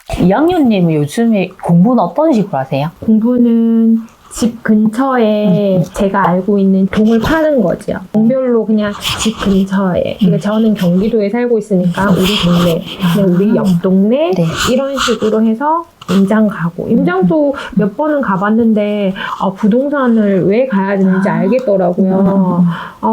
2학년님은 요즘에 공부는 어떤 식으로 하세요? 공부는 집 근처에 제가 알고 있는 동을 파는 거죠. 동별로 그냥 집 근처에. 그러니까 저는 경기도에 살고 있으니까 우리 동네, 우리 옆 동네 네. 이런 식으로 해서 임장 가고. 임장도 몇 번은 가봤는데 부동산을 왜 가야 되는지 알겠더라고요.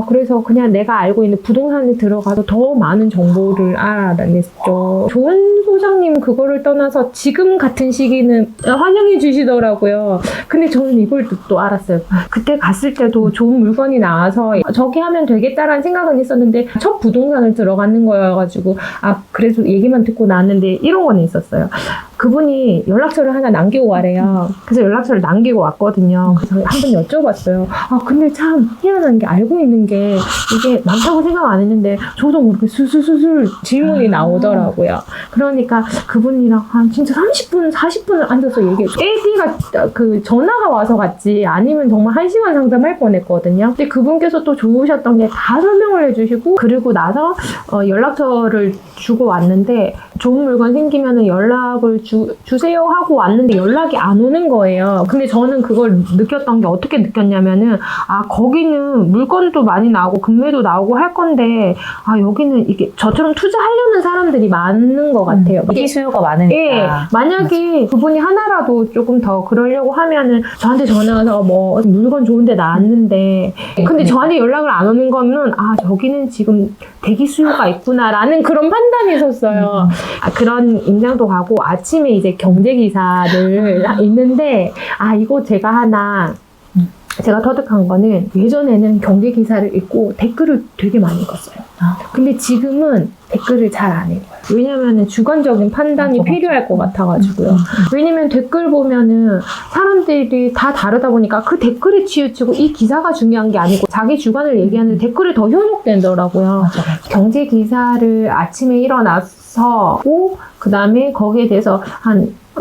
그래서 그냥 내가 알고 있는 부동산에 들어가서 더 많은 정보를 알아냈죠. 좋은 소장님 그거를 떠나서 지금 같은 시기는 환영해 주시더라고요. 근데 저는 이걸 또 알았어요. 그때 갔을 때도 좋은 물건이 나와서 저기 하면 되겠다라는 생각은 있었는데 첫 부동산을 들어가는 거여가지고 그래서 얘기만 듣고 나왔는데 이런 거는 있었어요. 그분이 연락처를 하나 남기고 가래요. 그래서 연락처를 남기고 왔거든요. 그래서 한번 여쭤봤어요. 근데 참 희한한 게 알고 있는 게 이게 많다고 생각 안 했는데 저도 모르게 술술술술 질문이 나오더라고요. 그러니까 그분이랑 한 진짜 30분, 40분을 앉아서 얘기해요. 애기가 그 전화가 와서 갔지 아니면 정말 1시간 상담할 뻔했거든요. 근데 그분께서 또 좋으셨던 게 다 설명을 해주시고 그리고 나서 연락처를 주고 왔는데 좋은 물건 생기면 연락을 주세요 하고 왔는데 연락이 안 오는 거예요. 근데 저는 그걸 느꼈던 게 어떻게 느꼈냐면은 거기는 물건도 많이 나오고 금매도 나오고 할 건데 여기는 이게 저처럼 투자하려는 사람들이 많은 것 같아요. 이게 수요가 많으니까. 예, 만약에 그분이 하나라도 조금 더 그러려고 하면은 저한테 전화 와서 뭐 물건 좋은데 나왔는데 근데 저한테 연락을 안 오는 거는 저기는 지금 대기 수요가 있구나라는 그런 판단이 있었어요. 그런 임장도 가고 아침에 이제 경제기사를 있는데 이거 제가 터득한 거는 예전에는 경제기사를 읽고 댓글을 되게 많이 읽었어요. 근데 지금은 댓글을 잘 안 읽어요. 왜냐면은 주관적인 판단이 필요할 것 같아가지고요. 왜냐면 댓글 보면은 사람들이 다 다르다 보니까 그 댓글에 치우치고 이 기사가 중요한 게 아니고 자기 주관을 얘기하는 댓글에 더 현혹되더라고요. 맞아. 경제기사를 아침에 일어나서 그 다음에 거기에 대해서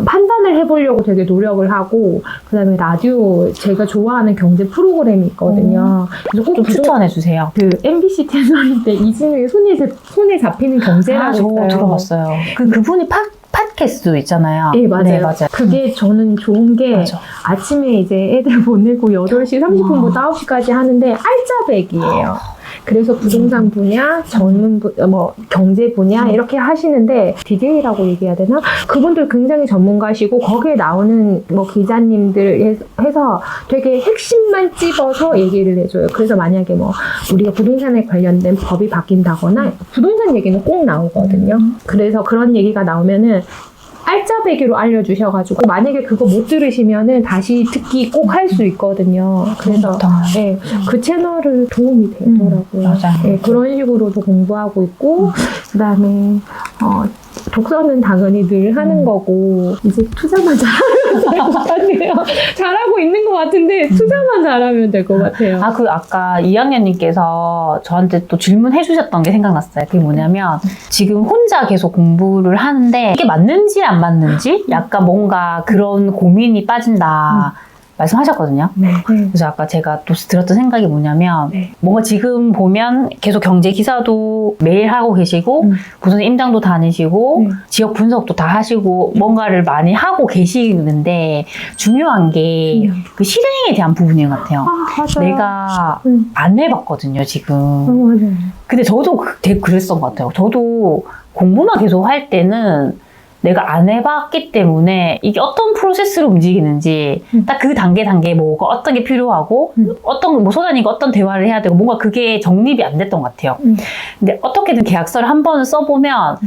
판단을 해보려고 되게 노력을 하고 그 다음에 라디오 제가 좋아하는 경제 프로그램이 있거든요. 그래서 꼭 좀 추천해 주세요. 그 MBC 채널인데 이진우의 손에 잡히는 경제라고 저 있어요. 들어봤어요. 그분이 팟캐스트도 있잖아요. 네, 맞아요. 네, 맞아요. 그게 저는 좋은 게 맞아. 아침에 이제 애들 보내고 8시 30분부터 9시까지 하는데 알짜배기예요. 그래서 부동산 분야, 경제 분야 이렇게 하시는데 DJ라고 얘기해야 되나? 그분들 굉장히 전문가시고 거기에 나오는 기자님들 해서 되게 핵심만 찝어서 얘기를 해줘요. 그래서 만약에 우리가 부동산에 관련된 법이 바뀐다거나 부동산 얘기는 꼭 나오거든요. 그래서 그런 얘기가 나오면은 알짜배기로 알려주셔가지고 만약에 그거 못 들으시면은 다시 듣기 꼭 할 수 있거든요. 그래서 네, 그 채널을 도움이 되더라고요. 맞아요. 네, 그런 식으로도 공부하고 있고 그다음에 독서는 당연히 늘 하는 거고 이제 투자만 잘하면 될 것 같네요. 잘하고 있는 것 같은데 투자만 잘하면 될 것 같아요. 아까 2학년님께서 저한테 또 질문해 주셨던 게 생각났어요. 그게 뭐냐면 지금 혼자 계속 공부를 하는데 이게 맞는지 안 맞는지 약간 뭔가 그런 고민이 빠진다. 말씀하셨거든요. 네. 그래서 아까 제가 또 들었던 생각이 뭐냐면 뭔가 지금 보면 계속 경제 기사도 매일 하고 계시고 무슨 임장도 다니시고 지역 분석도 다 하시고 뭔가를 많이 하고 계시는데 중요한 게 그 실행에 대한 부분인 것 같아요. 맞아요. 내가 안 해봤거든요, 지금. 맞아요. 근데 저도 되게 그랬던 것 같아요. 저도 공부만 계속 할 때는 내가 안 해봤기 때문에 이게 어떤 프로세스로 움직이는지 딱 그 단계에 뭐가 어떤 게 필요하고 어떤 소장님과 어떤 대화를 해야 되고 뭔가 그게 정립이 안 됐던 것 같아요. 근데 어떻게든 계약서를 한 번은 써보면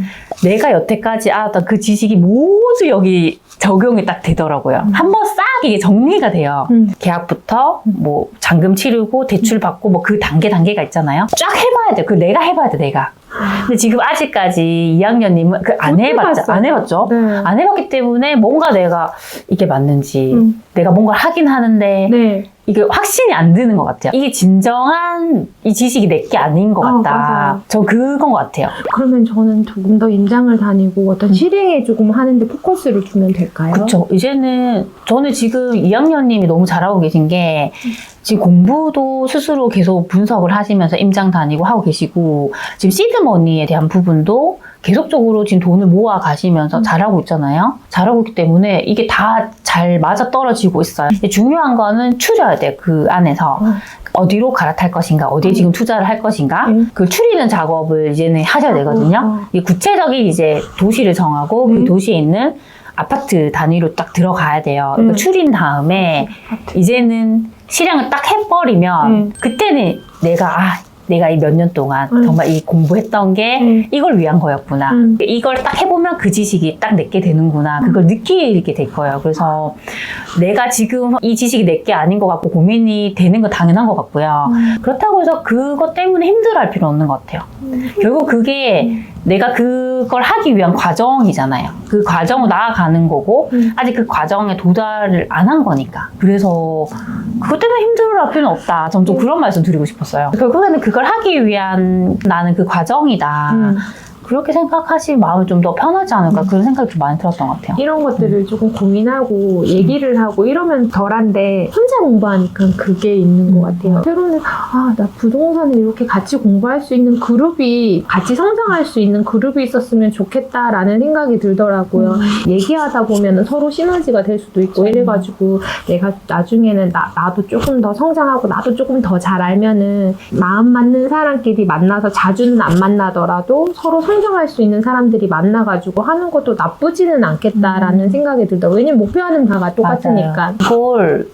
내가 여태까지 알았던 그 지식이 모두 여기 적용이 딱 되더라고요. 한 번 싹 이게 정리가 돼요. 계약부터 뭐 잔금 치르고 대출 받고 뭐 그 단계가 있잖아요. 쫙 해봐야 돼요. 내가 해봐야 돼, 내가. 근데 지금 아직까지 2학년님은 안 해봤죠? 네. 안 해봤기 때문에 뭔가 내가 이게 맞는지 내가 뭔가 하긴 하는데 이게 확신이 안 드는 것 같아요. 이게 진정한 이 지식이 내게 아닌 것 같다. 맞아요. 저 그건 것 같아요. 그러면 저는 조금 더 임장을 다니고 어떤 실행에 조금 하는데 포커스를 주면 될까요? 그렇죠. 저는 지금 2학년님이 너무 잘하고 계신 게 지금 공부도 스스로 계속 분석을 하시면서 임장 다니고 하고 계시고 지금 시드머니에 대한 부분도 계속적으로 지금 돈을 모아 가시면서 잘하고 있잖아요. 잘하고 있기 때문에 이게 다 잘 맞아 떨어지고 있어요. 중요한 거는 추려야 돼요. 그 안에서. 어디로 갈아탈 것인가, 어디에 지금 투자를 할 것인가, 그 추리는 작업을 이제는 하셔야 되거든요. 이 구체적인 이제 도시를 정하고 그 도시에 있는 아파트 단위로 딱 들어가야 돼요. 그러니까 추린 다음에 이제는 실행을 딱 해버리면 그때는 내가 이 몇 년 동안 정말 이 공부했던 게 이걸 위한 거였구나. 이걸 딱 해보면 그 지식이 딱 내게 되는구나. 그걸 느끼게 될 거예요. 그래서 내가 지금 이 지식이 내게 아닌 것 같고 고민이 되는 건 당연한 것 같고요. 그렇다고 해서 그것 때문에 힘들어할 필요는 없는 것 같아요. 결국 그게 내가 그걸 하기 위한 과정이잖아요. 그 과정으로 나아가는 거고 아직 그 과정에 도달을 안 한 거니까. 그래서 그것 때문에 힘들어할 필요는 없다. 전 좀 그런 말씀 드리고 싶었어요. 결국에는 그걸 하기 위한 나는 그 과정이다. 그렇게 생각하시면 마음이 좀 더 편하지 않을까 그런 생각이 좀 많이 들었던 것 같아요. 이런 것들을 조금 고민하고 얘기를 하고 이러면 덜한데 혼자 공부하니까 그게 있는 것 같아요. 때로는 나 부동산을 이렇게 같이 공부할 수 있는 그룹이 같이 성장할 수 있는 그룹이 있었으면 좋겠다라는 생각이 들더라고요. 얘기하다 보면 서로 시너지가 될 수도 있고 이래가지고 내가 나중에는 나도 조금 더 성장하고 나도 조금 더 잘 알면은 마음 맞는 사람끼리 만나서 자주는 안 만나더라도 서로 성장할 수 있는 사람들이 만나가지고 하는 것도 나쁘지는 않겠다라는 생각이 들더라고요. 왜냐면 목표하는 바가 똑같으니까. 맞아요. 그걸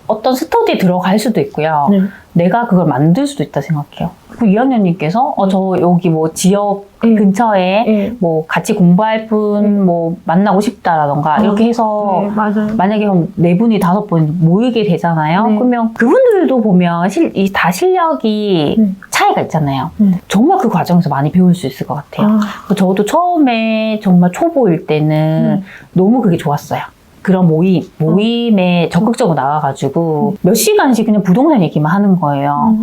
어떤 스터디에 들어갈 수도 있고요. 내가 그걸 만들 수도 있다 생각해요. 그 2학년님께서 저 여기 뭐 지역 근처에 뭐 같이 공부할 분 뭐 만나고 싶다라던가 이렇게 해서 맞아요. 만약에 네 분이 5분 모이게 되잖아요. 그러면 그분들도 보면 다 실력이 차이가 있잖아요. 정말 그 과정에서 많이 배울 수 있을 것 같아요. 저도 처음에 정말 초보일 때는 너무 그게 좋았어요. 그런 모임에 적극적으로 나와가지고 몇 시간씩 그냥 부동산 얘기만 하는 거예요.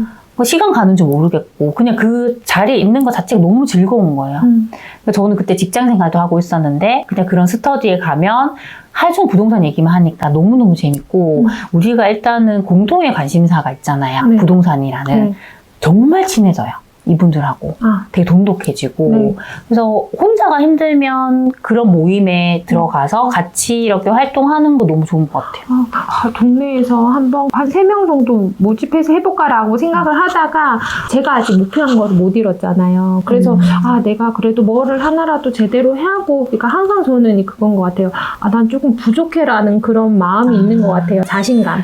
시간 가는 줄 모르겠고 그냥 그 자리에 있는 것 자체가 너무 즐거운 거예요. 그러니까 저는 그때 직장 생활도 하고 있었는데 그냥 그런 스터디에 가면 하루 종일 부동산 얘기만 하니까 너무너무 재밌고 우리가 일단은 공통의 관심사가 있잖아요. 부동산이라는. 정말 친해져요. 이분들하고 되게 돈독해지고 그래서 혼자가 힘들면 그런 모임에 들어가서 같이 이렇게 활동하는 거 너무 좋은 것 같아요. 동네에서 한번 한 3명 정도 모집해서 해볼까라고 생각을 하다가 제가 아직 목표한 거를 못 이뤘잖아요. 그래서 내가 그래도 뭐를 하나라도 제대로 해하고 그러니까 항상 저는 그건 것 같아요. 난 조금 부족해라는 그런 마음이 있는 것 같아요. 자신감.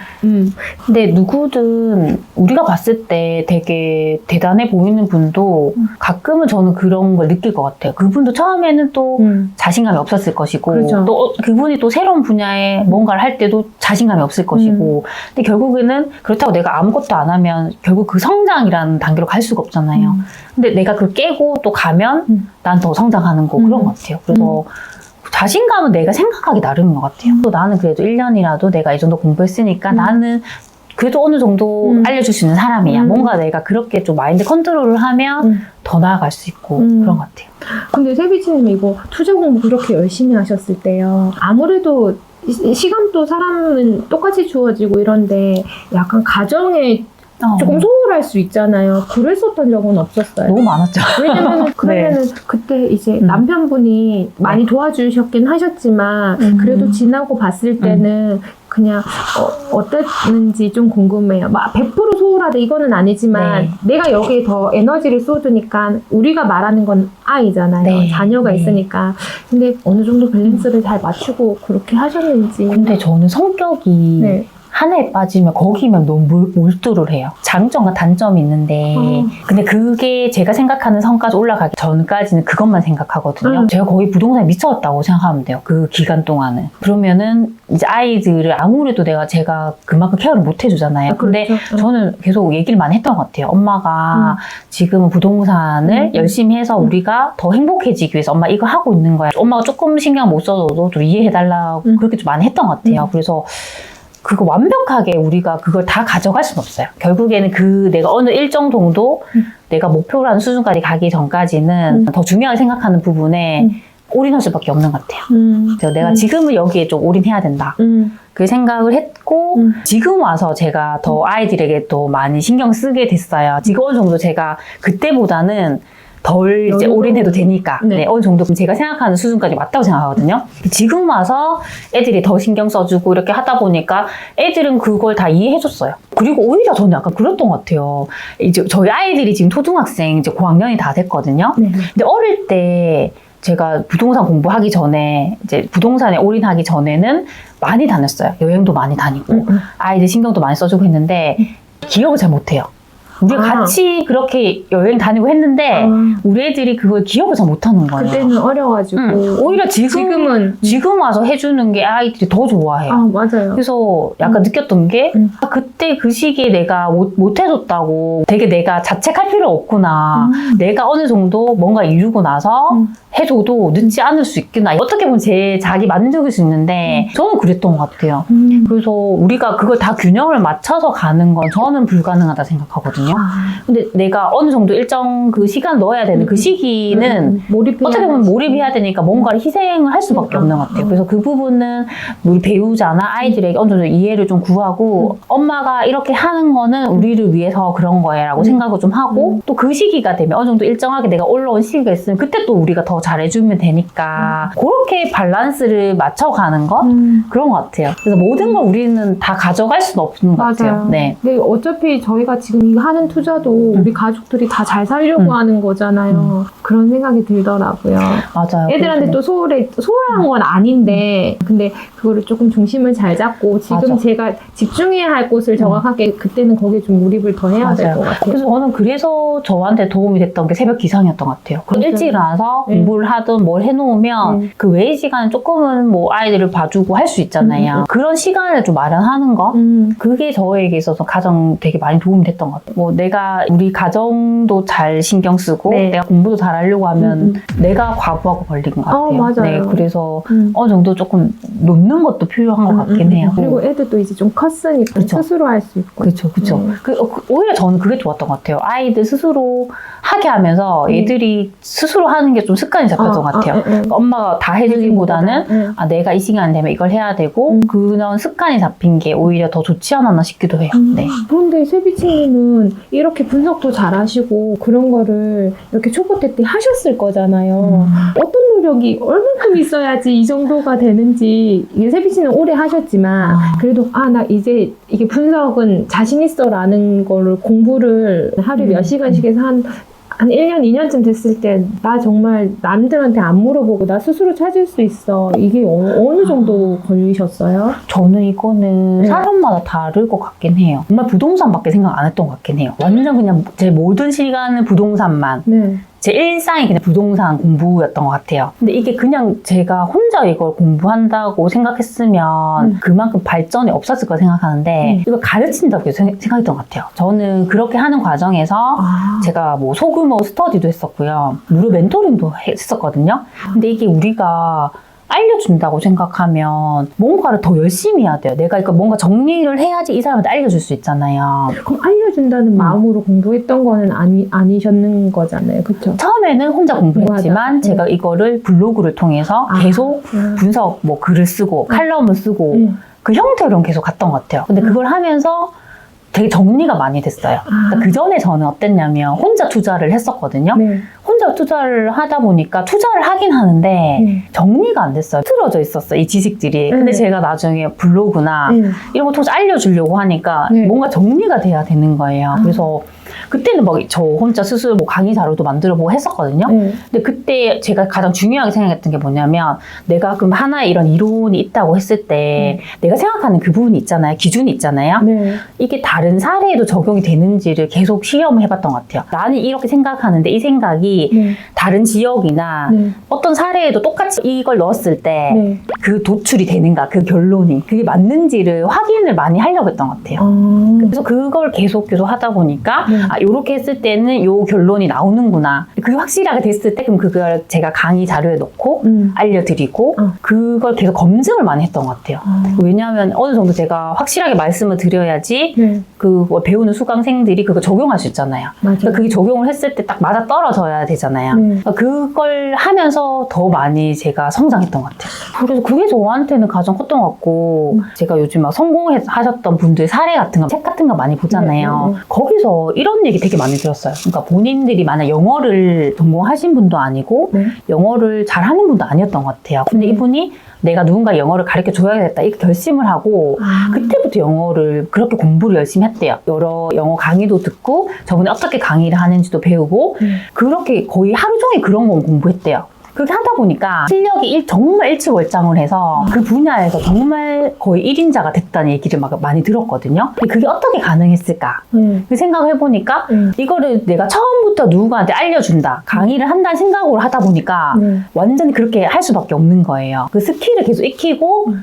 근데 누구든 우리가 봤을 때 되게 대단해 보이는 분도 가끔은 저는 그런 걸 느낄 것 같아요. 그분도 처음에는 또 자신감이 없었을 것이고 그렇죠. 또 그분이 또 새로운 분야에 뭔가를 할 때도 자신감이 없을 것이고 근데 결국에는 그렇다고 내가 아무것도 안 하면 결국 그 성장이라는 단계로 갈 수가 없잖아요. 근데 내가 그걸 깨고 또 가면 난 더 성장하는 거 그런 것 같아요. 그래서 자신감은 내가 생각하기 나름인 것 같아요. 또 나는 그래도 1년이라도 내가 이 정도 공부했으니까 나는 그래도 어느 정도 알려줄 수 있는 사람이야. 뭔가 내가 그렇게 좀 마인드 컨트롤을 하면 더 나아갈 수 있고 그런 것 같아요. 근데 세비치님 이거 투자 공부 그렇게 열심히 하셨을 때요. 아무래도 시간도 사람은 똑같이 주어지고 이런데 약간 가정에 조금 소홀할 수 있잖아요. 그랬었던 적은 없었어요. 너무 많았죠. 왜냐면 그러면은 그때 이제 남편분이 많이 도와주셨긴 하셨지만 그래도 지나고 봤을 때는 그냥 어땠는지 좀 궁금해요. 막 100% 소홀하다 이거는 아니지만 내가 여기에 더 에너지를 쏟으니까 우리가 말하는 건 아이잖아요. 자녀가 있으니까. 근데 어느 정도 밸런스를 잘 맞추고 그렇게 하셨는지. 근데 저는 성격이 하나에 빠지면 거기면 너무 몰두를 해요. 장점과 단점이 있는데 근데 그게 제가 생각하는 선까지 올라가기 전까지는 그것만 생각하거든요. 제가 거의 부동산에 미쳤다고 생각하면 돼요. 그 기간 동안은. 그러면은 이제 아이들을 아무래도 제가 그만큼 케어를 못 해주잖아요. 근데 그렇죠. 저는 계속 얘기를 많이 했던 것 같아요. 엄마가 지금은 부동산을 열심히 해서 우리가 더 행복해지기 위해서 엄마 이거 하고 있는 거야. 엄마가 조금 신경 못 써도 좀 이해해달라고 그렇게 좀 많이 했던 것 같아요. 그래서 그거 완벽하게 우리가 그걸 다 가져갈 수는 없어요. 결국에는 내가 어느 일정 정도 내가 목표라는 수준까지 가기 전까지는 더 중요하게 생각하는 부분에 올인할 수밖에 없는 것 같아요. 그래서 내가 지금은 여기에 좀 올인해야 된다. 그 생각을 했고 지금 와서 제가 더 아이들에게 또 많이 신경 쓰게 됐어요. 지금 어느 정도 제가 그때보다는 덜 이제 여유로워. 올인해도 되니까 네. 네, 어느 정도 제가 생각하는 수준까지 맞다고 생각하거든요. 지금 와서 애들이 더 신경 써주고 이렇게 하다 보니까 애들은 그걸 다 이해해줬어요. 그리고 오히려 저는 약간 그랬던 것 같아요. 이제 저희 아이들이 지금 초등학생 이제 고학년이 다 됐거든요. 네. 근데 어릴 때 제가 부동산 공부하기 전에 이제 부동산에 올인하기 전에는 많이 다녔어요. 여행도 많이 다니고 아이들 신경도 많이 써주고 했는데 기억을 잘 못해요. 우리가 아. 같이 그렇게 여행 다니고 했는데 우리 애들이 그걸 기억을 잘 못하는 거예요. 그때는 어려가지고 오히려 지금은 지금 와서 해주는 게 아이들이 더 좋아해요. 맞아요. 그래서 약간 느꼈던 게 그때 그 시기에 내가 못 해줬다고 되게 내가 자책할 필요 없구나. 내가 어느 정도 뭔가 이루고 나서 해줘도 늦지 않을 수 있구나. 어떻게 보면 제 자기 만족일 수 있는데 저는 그랬던 것 같아요. 그래서 우리가 그걸 다 균형을 맞춰서 가는 건 저는 불가능하다 생각하거든요. 근데 내가 어느 정도 일정 그 시간 넣어야 되는 그 시기는 어떻게 보면 몰입해야 되니까 뭔가를 희생을 할 수밖에 없는 것 같아요. 그래서 그 부분은 우리 배우자나 아이들에게 어느 정도 이해를 좀 구하고 엄마가 이렇게 하는 거는 우리를 위해서 그런 거야라고 생각을 좀 하고 또 그 시기가 되면 어느 정도 일정하게 내가 올라온 시기가 있으면 그때 또 우리가 더 잘해주면 되니까 그렇게 밸런스를 맞춰가는 것 그런 것 같아요. 그래서 모든 걸 우리는 다 가져갈 수는 없는 것 같아요. 네. 근데 어차피 저희가 지금 이거 하는 투자도 우리 가족들이 다 잘 살려고 하는 거잖아요. 그런 생각이 들더라고요. 맞아요. 애들한테 또 소홀한 건 아닌데, 근데 그거를 조금 중심을 잘 잡고 지금 맞아. 제가 집중해야 할 곳을 정확하게 그때는 거기에 좀 몰입을 더 해야 될 것 같아요. 그래서 저는 그래서 저한테 도움이 됐던 게 새벽 기상이었던 것 같아요. 일찍 일어나서 공부를 하든 뭘 해놓으면 그 외의 시간은 조금은 뭐 아이들을 봐주고 할 수 있잖아요. 그런 시간을 좀 마련하는 거 그게 저에게 있어서 가장 되게 많이 도움이 됐던 것 같아요. 뭐 내가 우리 가정도 잘 신경 쓰고 네. 내가 공부도 잘 하려고 하면 내가 과부하가 걸린 것 같아요. 맞아요. 네, 그래서 어느 정도 조금 놓는 것도 필요한 것 같긴 해요. 그리고 애들도 이제 좀 컸으니까 그쵸. 스스로 할 수 있고. 그렇죠. 오히려 저는 그게 좋았던 것 같아요. 아이들 스스로 하게 하면서 애들이 스스로 하는 게 좀 습관이 잡혔던 것 같아요. 그러니까 엄마가 다 해주기보다는 내가 이 시간 되면 이걸 해야 되고 그런 습관이 잡힌 게 오히려 더 좋지 않았나 싶기도 해요. 네. 그런데 세비치님은 이렇게 분석도 잘하시고 그런 거를 이렇게 초보때 때 하셨을 거잖아요. 어떤 노력이 얼만큼 있어야지 이 정도가 되는지 이게 세비치는 오래 하셨지만 그래도 나 이제 이게 분석은 자신 있어라는 거를 공부를 하루에 몇 시간씩 해서 한 1년, 2년쯤 됐을 때 나 정말 남들한테 안 물어보고 나 스스로 찾을 수 있어. 이게 어느 정도 걸리셨어요? 저는 이거는 사람마다 다를 것 같긴 해요. 정말 부동산밖에 생각 안 했던 것 같긴 해요. 완전 그냥 제 모든 시간은 부동산만. 네. 제 일상이 그냥 부동산 공부였던 것 같아요. 근데 이게 그냥 제가 혼자 이걸 공부한다고 생각했으면 그만큼 발전이 없었을 거 생각하는데 이걸 가르친다고 생각했던 것 같아요. 저는 그렇게 하는 과정에서 제가 뭐 소규모 스터디도 했었고요. 무료 멘토링도 했었거든요. 근데 이게 우리가 알려준다고 생각하면 뭔가를 더 열심히 해야 돼요. 내가 이거 뭔가 정리를 해야지 이 사람한테 알려줄 수 있잖아요. 그럼 알려준다는 마음으로 공부했던 거는 아니셨는 거잖아요. 그렇죠? 처음에는 혼자 공부했지만 맞아. 제가 이거를 블로그를 통해서 계속 분석, 뭐 글을 쓰고 칼럼을 쓰고 그 형태로는 계속 갔던 것 같아요. 근데 그걸 하면서 되게 정리가 많이 됐어요. 그러니까 그 전에 저는 어땠냐면 혼자 투자를 했었거든요. 네. 혼자 투자를 하다 보니까 투자를 하긴 하는데 정리가 안 됐어요. 틀어져 있었어요, 이 지식들이. 근데 제가 나중에 블로그나 이런 거 통해서 알려주려고 하니까 뭔가 정리가 돼야 되는 거예요. 그래서 그때는 막 저 혼자 스스로 뭐 강의 자료도 만들어보고 했었거든요. 근데 그때 제가 가장 중요하게 생각했던 게 뭐냐면 내가 그럼 하나의 이런 이론이 있다고 했을 때 내가 생각하는 그 부분이 있잖아요. 기준이 있잖아요. 이게 다른 사례에도 적용이 되는지를 계속 시험을 해봤던 것 같아요. 나는 이렇게 생각하는데 이 생각이 다른 지역이나 어떤 사례에도 똑같이 이걸 넣었을 때 그 도출이 되는가, 그 결론이 그게 맞는지를 확인을 많이 하려고 했던 것 같아요. 그래서 그걸 계속 하다 보니까 요렇게 했을 때는 요 결론이 나오는구나. 그게 확실하게 됐을 때 그럼 그걸 제가 강의 자료에 넣고 알려드리고 그걸 계속 검증을 많이 했던 것 같아요. 왜냐하면 어느 정도 제가 확실하게 말씀을 드려야지 그걸 배우는 수강생들이 그거 적용할 수 있잖아요. 그러니까 그게 적용을 했을 때 딱 맞아 떨어져야 되잖아요. 되잖아요. 그러니까 그걸 하면서 더 많이 제가 성장했던 것 같아요. 그래서 그게 저한테는 가장 컸던 것 같고 제가 요즘 막 성공하셨던 분들의 사례 같은 거, 책 같은 거 많이 보잖아요. 거기서 이런 얘기 되게 많이 들었어요. 그러니까 본인들이 만약 영어를 전공하신 분도 아니고 영어를 잘하는 분도 아니었던 것 같아요. 근데 이분이 내가 누군가 영어를 가르쳐 줘야겠다 이렇게 결심을 하고 그때부터 영어를 그렇게 공부를 열심히 했대요. 여러 영어 강의도 듣고 저분이 어떻게 강의를 하는지도 배우고 그렇게 거의 하루 종일 그런 건 공부했대요. 그렇게 하다 보니까 실력이 정말 일치월장을 해서 그 분야에서 정말 거의 1인자가 됐다는 얘기를 막 많이 들었거든요. 근데 그게 어떻게 가능했을까? 그 생각을 해보니까 이거를 내가 처음부터 누군가한테 알려준다, 강의를 한다는 생각으로 하다 보니까 완전히 그렇게 할 수밖에 없는 거예요. 그 스킬을 계속 익히고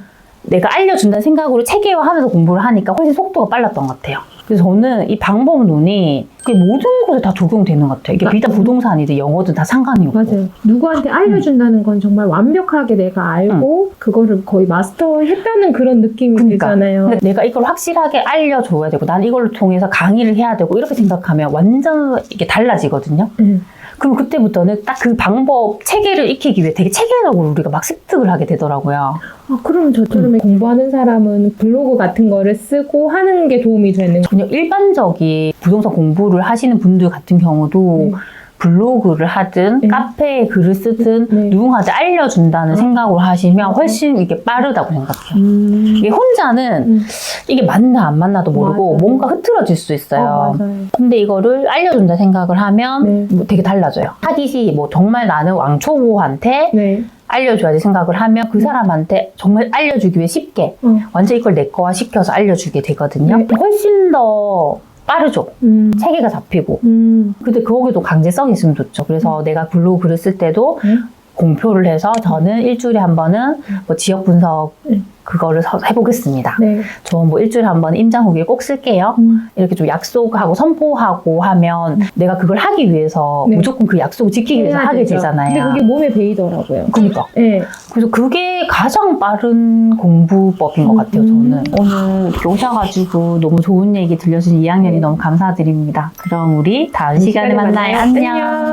내가 알려준다는 생각으로 체계화하면서 공부를 하니까 훨씬 속도가 빨랐던 것 같아요. 그래서 저는 이 방법론이 모든 곳에 다 적용되는 것 같아요. 이게 비단 부동산이든 영어든 다 상관이 없고. 맞아요. 누구한테 알려준다는 건 정말 완벽하게 내가 알고 그거를 거의 마스터했다는 그런 느낌이 들잖아요. 근데 내가 이걸 확실하게 알려줘야 되고 난 이걸 통해서 강의를 해야 되고 이렇게 생각하면 완전 이게 달라지거든요. 그럼 그때부터는 딱 그 방법 체계를 익히기 위해 되게 체계적으로 우리가 막 습득을 하게 되더라고요. 그럼 저처럼 공부하는 사람은 블로그 같은 거를 쓰고 하는 게 도움이 되는 거예요? 그냥 일반적인 부동산 공부를 하시는 분들 같은 경우도 블로그를 하든 카페에 글을 쓰든 누군가한테 알려준다는 생각으로 하시면 훨씬 이게 빠르다고 생각해요. 이게 혼자는 이게 맞나 안 맞나도 모르고 맞아요. 뭔가 흐트러질 수 있어요. 맞아요. 근데 이거를 알려준다 생각을 하면 뭐 되게 달라져요. 타깃이 뭐 정말 나는 왕초보한테 알려줘야지 생각을 하면 그 사람한테 정말 알려주기 위해 쉽게 완전 이걸 내 거화 시켜서 알려주게 되거든요. 훨씬 더 빠르죠. 체계가 잡히고. 근데 거기도 강제성이 있으면 좋죠. 그래서 내가 블로그 글을 쓸 때도 공표를 해서 저는 일주일에 한 번은 뭐 지역 분석 그거를 해보겠습니다. 저 뭐 일주일에 한 번 임장 후기를 꼭 쓸게요. 이렇게 좀 약속하고 선포하고 하면 내가 그걸 하기 위해서 무조건 그 약속을 지키기 위해서 하게 되잖아요. 근데 그게 몸에 배이더라고요. 그러니까. 그래서 그게 가장 빠른 공부법인 것 같아요, 저는. 오늘 이렇게 오셔가지고 너무 좋은 얘기 들려주신 2학년이 너무 감사드립니다. 그럼 우리 다음 시간에 만나요. 안녕.